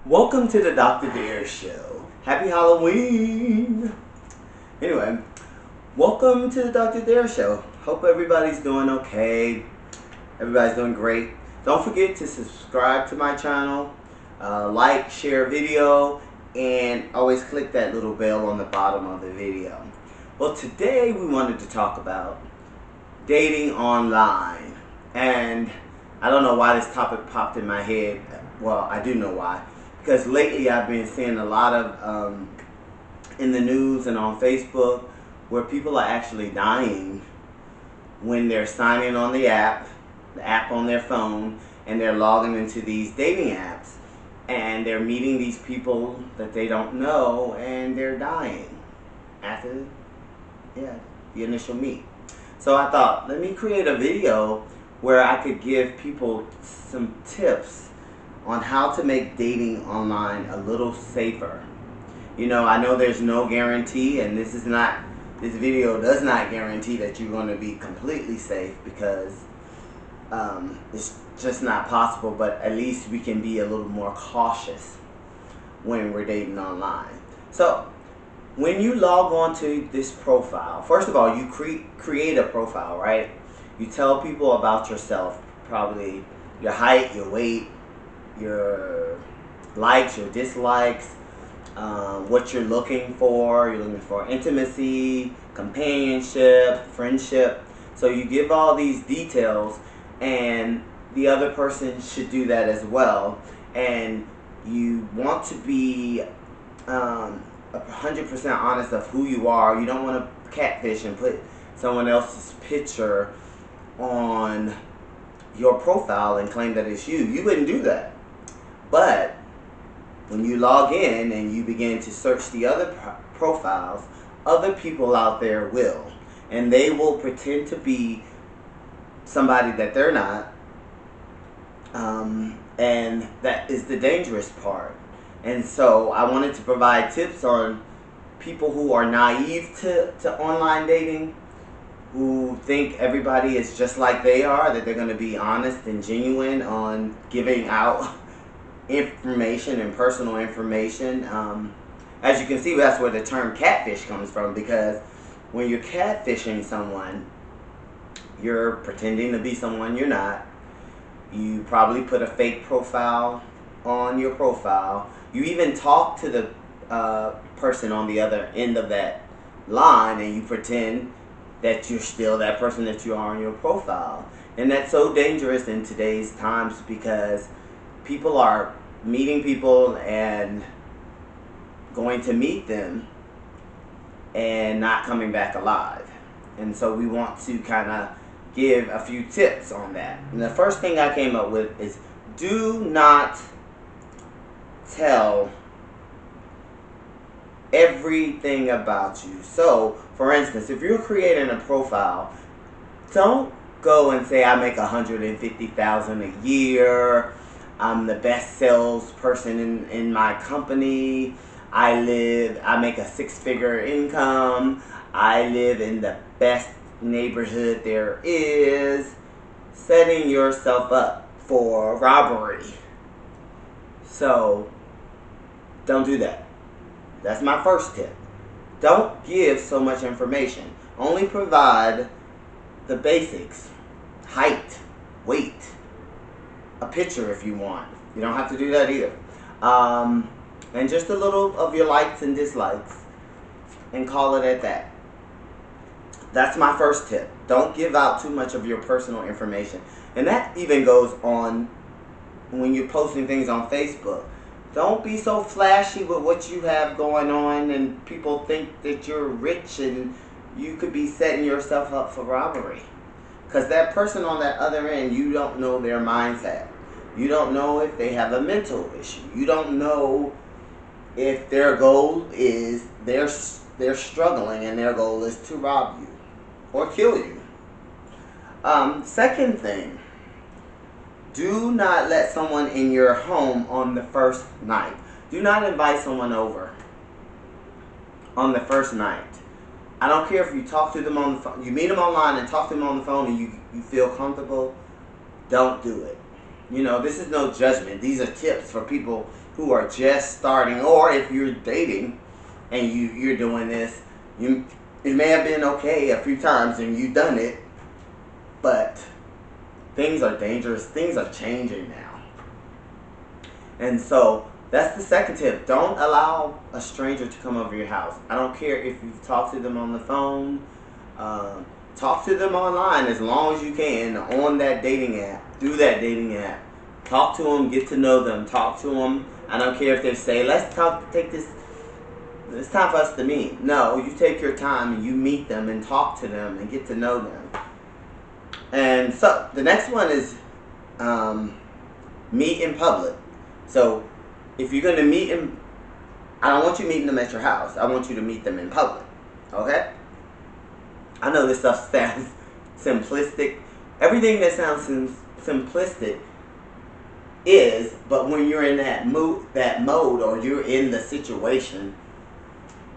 Welcome to the Dr. Dare Show. Happy Halloween! Anyway, welcome to the Dr. Dare Show. Hope everybody's doing okay. Everybody's doing great. Don't forget to subscribe to my channel, like, share video, and always click that little bell on the bottom of the video. Well, today we wanted to talk about dating online. And I don't know why this topic popped in my head. Well, I do know why. Because lately I've been seeing a lot of in the news and on Facebook where people are actually dying when they're signing on the app on their phone, and they're logging into these dating apps, and they're meeting these people that they don't know, and they're dying after the initial meet. So I thought, let me create a video where I could give people some tips on how to make dating online a little safer. You know, I know there's no guarantee, and this video does not guarantee that you're going to be completely safe, because it's just not possible, but at least we can be a little more cautious when we're dating online. So, when you log on to this profile, first of all, you create a profile, right? You tell people about yourself, probably your height, your weight, your likes, your dislikes, what you're looking for. You're looking for intimacy, companionship, friendship. So you give all these details, and the other person should do that as well. And you want to be 100% honest of who you are. You don't want to catfish and put someone else's picture on your profile and claim that it's you. You wouldn't do that. But when you log in and you begin to search the other profiles, other people out there will. And they will pretend to be somebody that they're not. And that is the dangerous part. And so I wanted to provide tips on people who are naive to online dating, who think everybody is just like they are, that they're going to be honest and genuine on giving out information and personal information. As you can see, that's where the term catfish comes from, because when you're catfishing someone, you're pretending to be someone you're not. You probably put a fake profile on your profile. You even talk to the person on the other end of that line, and you pretend that you're still that person that you are on your profile. And that's so dangerous in today's times, because people are meeting people and going to meet them and not coming back alive. And so we want to kind of give a few tips on that. And the first thing I came up with is, do not tell everything about you. So, for instance, if you're creating a profile, don't go and say, I make $150,000 a year. I'm the best salesperson in my company. I make a six-figure income. I live in the best neighborhood there is. Setting yourself up for robbery. So, don't do that. That's my first tip. Don't give so much information. Only provide the basics. Height, weight, a picture if you want. You don't have to do that either. And just a little of your likes and dislikes, and call it at that. That's my first tip. Don't give out too much of your personal information. And that even goes on when you're posting things on Facebook. Don't be so flashy with what you have going on, and people think that you're rich and you could be setting yourself up for robbery. Because that person on that other end, you don't know their mindset. You don't know if they have a mental issue. You don't know if their goal is they're struggling and their goal is to rob you or kill you. Second thing, do not let someone in your home on the first night. Do not invite someone over on the first night. I don't care if you talk to them on the phone, you meet them online and talk to them on the phone, and you feel comfortable. Don't do it. You know, this is no judgment. These are tips for people who are just starting, or if you're dating and you're doing this, it may have been okay a few times and you've done it, but things are dangerous. Things are changing now. And so that's the second tip. Don't allow a stranger to come over your house. I don't care if you've talked to them on the phone. Talk to them online as long as you can on that dating app, through that dating app. Talk to them, get to know them, talk to them. I don't care if they say, let's talk, it's time for us to meet. No, you take your time and you meet them and talk to them and get to know them. And so the next one is meet in public. So if you're going to meet them, I don't want you meeting them at your house. I want you to meet them in public. Okay? I know this stuff sounds simplistic. Everything that sounds simplistic is, but when you're in that mode, or you're in the situation,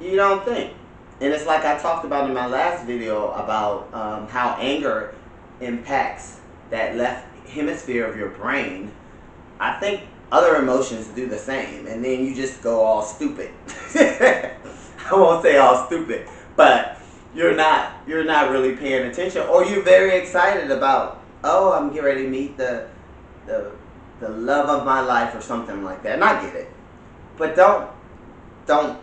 you don't think. And it's like I talked about in my last video about how anger impacts that left hemisphere of your brain. I think other emotions do the same, and then you just go all stupid. I won't say all stupid, but you're not really paying attention, or you're very excited about, oh, I'm getting ready to meet the love of my life or something like that. And I get it, but don't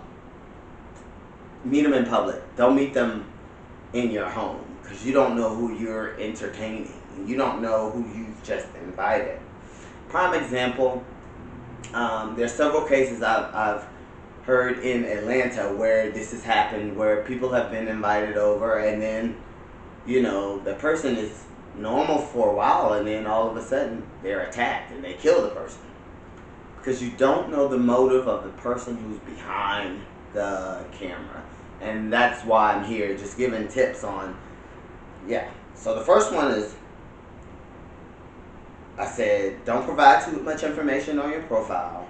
meet them in public. Don't meet them in your home, because you don't know who you're entertaining. You don't know who you've just invited. Prime example, there's several cases I've heard in Atlanta where this has happened, where people have been invited over, and then, you know, the person is normal for a while, and then all of a sudden they're attacked and they kill the person. Because you don't know the motive of the person who's behind the camera. And that's why I'm here, just giving tips on, yeah. So the first one is, I said, don't provide too much information on your profile.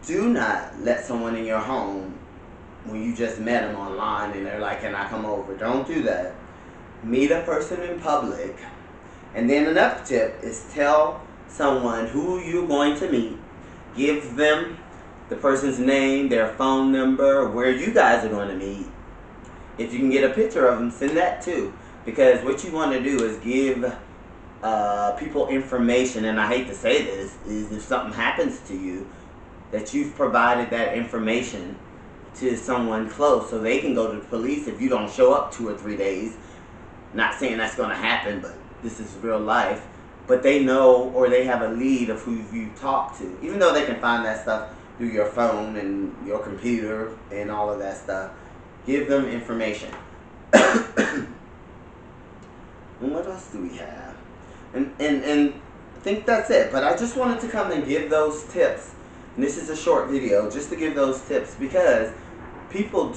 Do not let someone in your home when you just met them online and they're like, can I come over? Don't do that. Meet a person in public. And then another tip is tell someone who you're going to meet. Give them the person's name, their phone number, where you guys are going to meet. If you can get a picture of them, send that too. Because what you want to do is give people information, and I hate to say this, is if something happens to you, that you've provided that information to someone close so they can go to the police if you don't show up 2 or 3 days. Not saying that's going to happen, but this is real life. But they know, or they have a lead of who you talk to. Even though they can find that stuff through your phone and your computer and all of that stuff. Give them information. And what else do we have? And I think that's it. But I just wanted to come and give those tips. And this is a short video just to give those tips, because people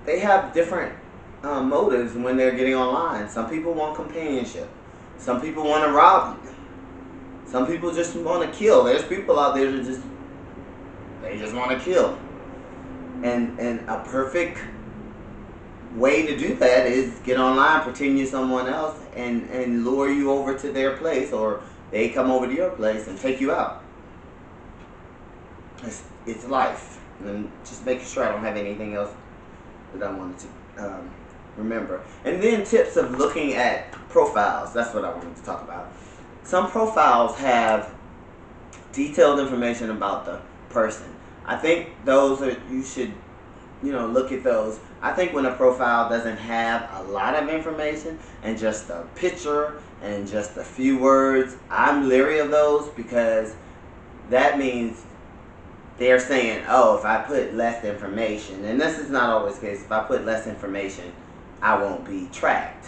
they have different motives when they're getting online. Some people want companionship. Some people want to rob you. Some people just want to kill. There's people out there that just want to kill. And a perfect way to do that is get online, pretend you're someone else, and lure you over to their place, or they come over to your place and take you out. It's life. And just making sure I don't have anything else that I wanted to remember. And then tips of looking at profiles. That's what I wanted to talk about. Some profiles have detailed information about the person. I think those are, you should, look at those. I think when a profile doesn't have a lot of information and just a picture and just a few words, I'm leery of those, because that means they're saying, oh, if I put less information, and this is not always the case, if I put less information, I won't be tracked.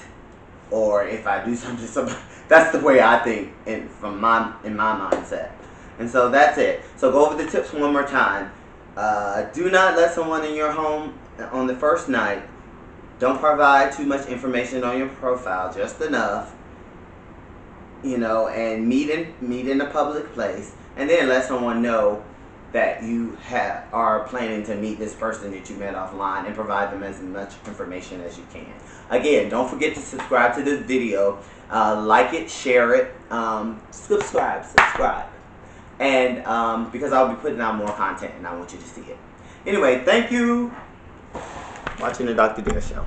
Or if I do something, that's the way I think in my mindset. And so that's it. So go over the tips one more time. Do not let someone in your home on the first night. Don't provide too much information on your profile, just enough. And meet in a public place. And then let someone know that you are planning to meet this person that you met offline, and provide them as much information as you can. Again, don't forget to subscribe to this video, like it, share it, subscribe, and because I'll be putting out more content and I want you to see it. Anyway, thank you. Watching the Dr. Dare Show.